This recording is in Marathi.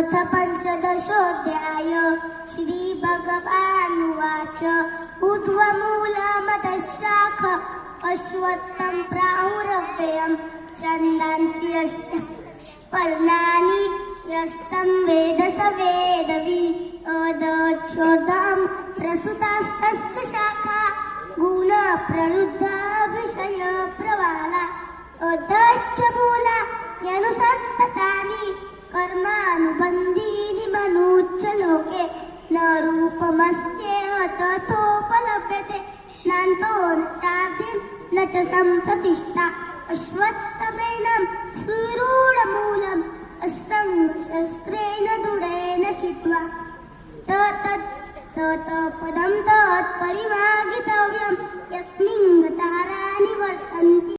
अथ पंचदशोऽध्याय श्रीभगवानुवाच ऊर्ध्वमूलमधःशाख अश्वत्थं प्राहुरव्ययं छन्दांसि यस्य पर्णानि यस्तं वेद स वेदविदोच्छोर्ध्वं प्रसुतास्तस्य शाखा गुणप्रवृद्धा विषयप्रवाला अधश्च मूला यनुसन्ततानि कर्मानुबन्धीनि मनुष्य लोके न रूपमस्येह तथोपलभ्यते नान्तो न चादिर् न च सम्प्रतिष्ठा अश्वत्थमेनं सुरूढमूलम् असङ्गशस्त्रेण दृढेन चित्वा तत्पदं तत्परिमार्गितव्यं यस्मिन् गताराणि वर्तन्ते।